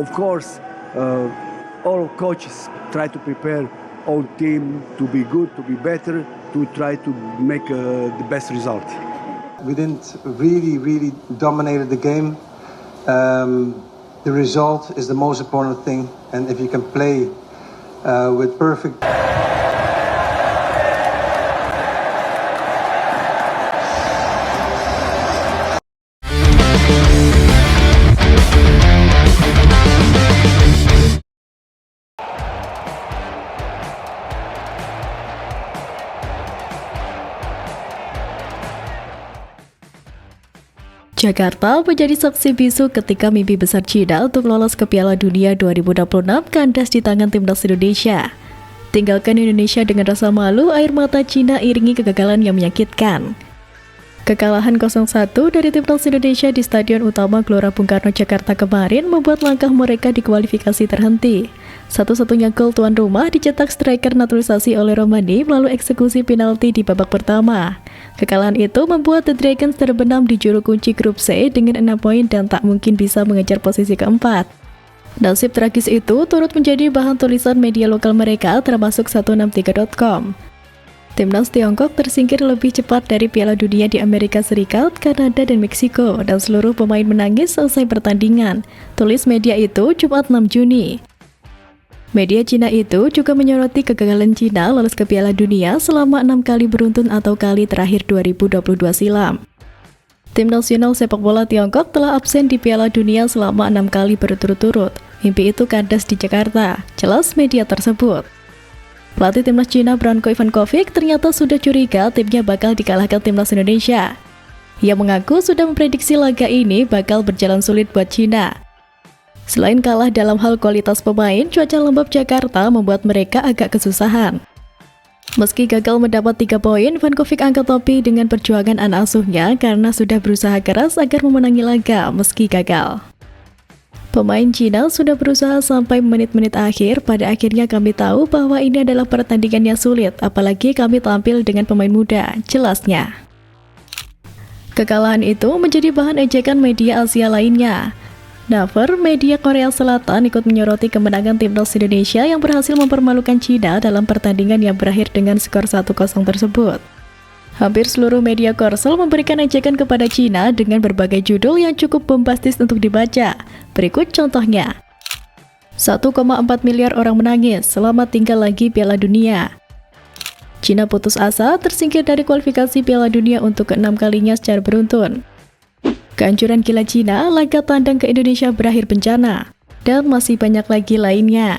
Of course, all coaches try to prepare all team to be good, to be better, to try to make the best result. We didn't really dominate the game. The result is the most important thing, and if you can play with perfect. Jakarta menjadi saksi bisu ketika mimpi besar Cina untuk lolos ke Piala Dunia 2026 kandas di tangan timnas Indonesia. Tinggalkan Indonesia dengan rasa malu, air mata Cina iringi kegagalan yang menyakitkan. Kekalahan 0-1 dari timnas Indonesia di Stadion Utama Gelora Bung Karno, Jakarta kemarin membuat langkah mereka di kualifikasi terhenti. Satu-satunya gol tuan rumah dicetak striker naturalisasi oleh Romani melalui eksekusi penalti di babak pertama. Kekalahan itu membuat The Dragons terbenam di juru kunci grup C dengan 6 poin dan tak mungkin bisa mengejar posisi keempat. Nasib tragis itu turut menjadi bahan tulisan media lokal mereka termasuk 163.com. Timnas Tiongkok tersingkir lebih cepat dari Piala Dunia di Amerika Serikat, Kanada, dan Meksiko, dan seluruh pemain menangis selesai pertandingan, tulis media itu Jumat 6 Juni. Media Cina itu juga menyoroti kegagalan Cina lolos ke Piala Dunia selama 6 kali beruntun atau kali terakhir 2022 silam. Tim nasional sepak bola Tiongkok telah absen di Piala Dunia selama 6 kali berturut-turut. Mimpi itu kandas di Jakarta, jelas media tersebut. Pelatih timnas Cina Branko Ivankovic ternyata sudah curiga timnya bakal dikalahkan timnas Indonesia. Ia mengaku sudah memprediksi laga ini bakal berjalan sulit buat Cina. Selain kalah dalam hal kualitas pemain, cuaca lembab Jakarta membuat mereka agak kesusahan. Meski gagal mendapat 3 poin, Ivankovic angkat topi dengan perjuangan anak asuhnya karena sudah berusaha keras agar memenangi laga meski gagal. Pemain Cina sudah berusaha sampai menit-menit akhir, pada akhirnya kami tahu bahwa ini adalah pertandingan yang sulit, apalagi kami tampil dengan pemain muda, jelasnya. Kekalahan itu menjadi bahan ejekan media Asia lainnya. Naver, media Korea Selatan ikut menyoroti kemenangan timnas Indonesia yang berhasil mempermalukan Cina dalam pertandingan yang berakhir dengan skor 1-0 tersebut. Hampir seluruh media Korsel memberikan ejekan kepada Cina dengan berbagai judul yang cukup bombastis untuk dibaca. Berikut contohnya. 1,4 miliar orang menangis, selamat tinggal lagi Piala Dunia. Cina putus asa, tersingkir dari kualifikasi Piala Dunia untuk ke-6 kalinya secara beruntun. Kehancuran gila Cina, laga tandang ke Indonesia berakhir bencana, dan masih banyak lagi lainnya.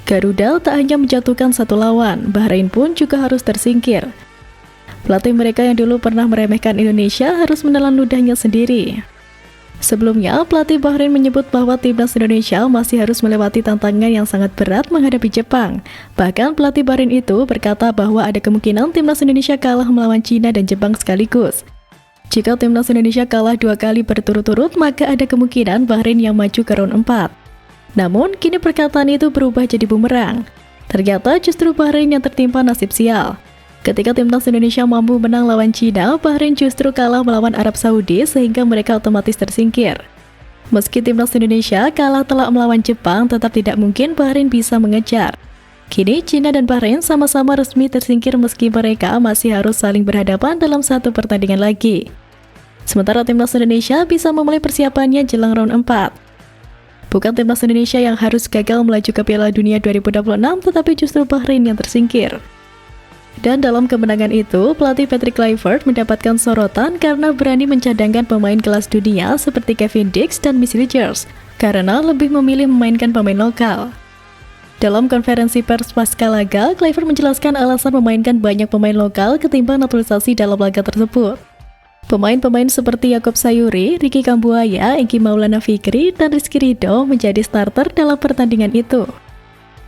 Garuda tak hanya menjatuhkan satu lawan, Bahrain pun juga harus tersingkir. Pelatih mereka yang dulu pernah meremehkan Indonesia harus menelan ludahnya sendiri. Sebelumnya, pelatih Bahrain menyebut bahwa timnas Indonesia masih harus melewati tantangan yang sangat berat menghadapi Jepang. Bahkan pelatih Bahrain itu berkata bahwa ada kemungkinan timnas Indonesia kalah melawan Cina dan Jepang sekaligus. Jika timnas Indonesia kalah 2 kali berturut-turut, maka ada kemungkinan Bahrain yang maju ke round 4. Namun, kini perkataan itu berubah jadi bumerang. Ternyata justru Bahrain yang tertimpa nasib sial. Ketika timnas Indonesia mampu menang lawan Cina, Bahrain justru kalah melawan Arab Saudi sehingga mereka otomatis tersingkir. Meski timnas Indonesia kalah telak melawan Jepang, tetap tidak mungkin Bahrain bisa mengejar. Kini Cina dan Bahrain sama-sama resmi tersingkir meski mereka masih harus saling berhadapan dalam satu pertandingan lagi. Sementara timnas Indonesia bisa memulai persiapannya jelang round 4. Bukan timnas Indonesia yang harus gagal melaju ke Piala Dunia 2026, tetapi justru Bahrain yang tersingkir. Dan dalam kemenangan itu, pelatih Patrick Kluivert mendapatkan sorotan karena berani mencadangkan pemain kelas dunia seperti Kevin Dix dan Missy Richards, karena lebih memilih memainkan pemain lokal. Dalam konferensi pers pasca laga, Kluivert menjelaskan alasan memainkan banyak pemain lokal ketimbang naturalisasi dalam laga tersebut. Pemain-pemain seperti Yaakob Sayuri, Ricky Kambuaya, Egy Maulana Fikri, dan Rizky Ridho menjadi starter dalam pertandingan itu.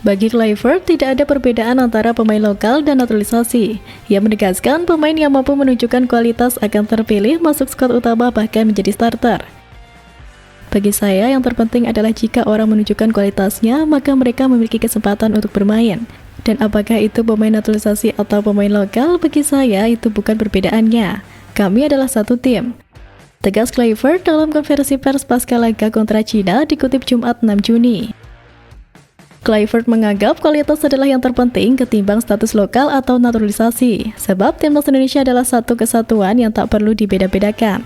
Bagi Kluivert, tidak ada perbedaan antara pemain lokal dan naturalisasi. Ia menegaskan pemain yang mampu menunjukkan kualitas akan terpilih masuk skuad utama bahkan menjadi starter. Bagi saya, yang terpenting adalah jika orang menunjukkan kualitasnya, maka mereka memiliki kesempatan untuk bermain. Dan apakah itu pemain naturalisasi atau pemain lokal, bagi saya itu bukan perbedaannya. Kami adalah satu tim. Tegas Kluivert dalam konferensi pers pasca laga kontra Cina dikutip Jumat 6 Juni. Kluivert menganggap kualitas adalah yang terpenting ketimbang status lokal atau naturalisasi, sebab timnas Indonesia adalah satu kesatuan yang tak perlu dibeda-bedakan.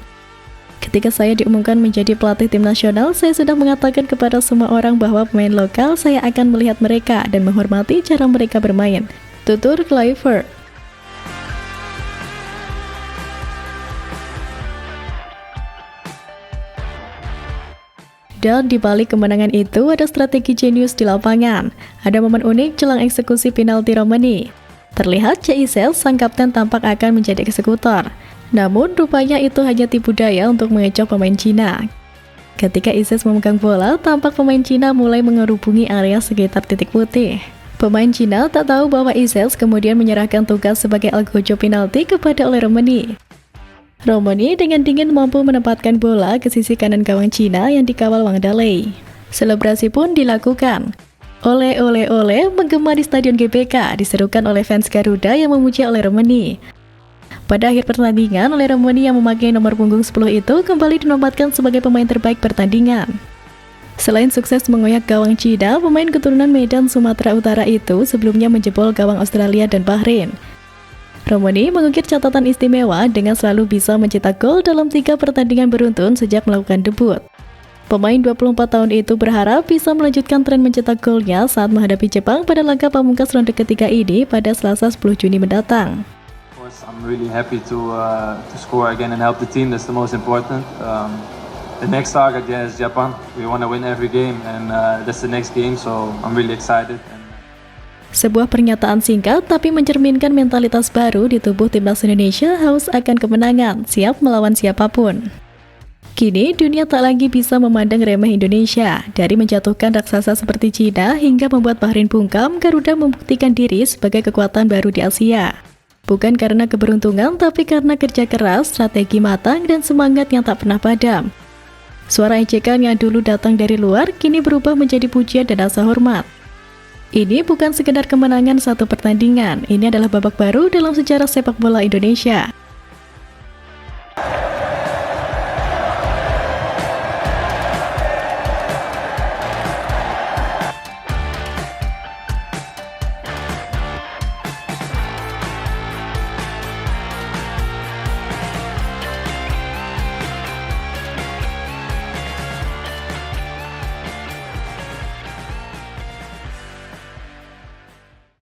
Ketika saya diumumkan menjadi pelatih tim nasional, saya sudah mengatakan kepada semua orang bahwa pemain lokal saya akan melihat mereka dan menghormati cara mereka bermain. Tutur Kluivert. Dan di balik kemenangan itu ada strategi jenius di lapangan. Ada momen unik jelang eksekusi penalti Romani. Terlihat Cisel sang kapten tampak akan menjadi eksekutor. Namun rupanya itu hanya tipu daya untuk mengecoh pemain Cina. Ketika Ises memegang bola, tampak pemain Cina mulai mengerubungi area sekitar titik putih. Pemain Cina tak tahu bahwa Ises kemudian menyerahkan tugas sebagai algojo penalti kepada oleh Romani. Romani dengan dingin mampu menempatkan bola ke sisi kanan gawang Cina yang dikawal Wang Daley. Selebrasi pun dilakukan. Ole ole ole menggema di Stadion GBK diserukan oleh fans Garuda yang memuji oleh Romani. Pada akhir pertandingan, oleh Romani yang memakai nomor punggung 10 itu kembali dinobatkan sebagai pemain terbaik pertandingan. Selain sukses mengoyak gawang Cina, pemain keturunan Medan Sumatera Utara itu sebelumnya menjebol gawang Australia dan Bahrain. Romani mengukir catatan istimewa dengan selalu bisa mencetak gol dalam 3 pertandingan beruntun sejak melakukan debut. Pemain 24 tahun itu berharap bisa melanjutkan tren mencetak golnya saat menghadapi Jepang pada laga pamungkas ronde ketiga ini pada Selasa 10 Juni mendatang. I'm really happy to score again and help the team. That's the most important. The next target is Japan. We want to win every game, and that's the next game. So I'm really excited. Sebuah pernyataan singkat tapi mencerminkan mentalitas baru di tubuh timnas Indonesia haus akan kemenangan, siap melawan siapapun. Kini dunia tak lagi bisa memandang remeh Indonesia. Dari menjatuhkan raksasa seperti Cina hingga membuat Bahrain bungkam, Garuda membuktikan diri sebagai kekuatan baru di Asia. Bukan karena keberuntungan, tapi karena kerja keras, strategi matang, dan semangat yang tak pernah padam. Suara ejekan yang dulu datang dari luar, kini berubah menjadi pujian dan rasa hormat. Ini bukan sekedar kemenangan satu pertandingan, ini adalah babak baru dalam sejarah sepak bola Indonesia.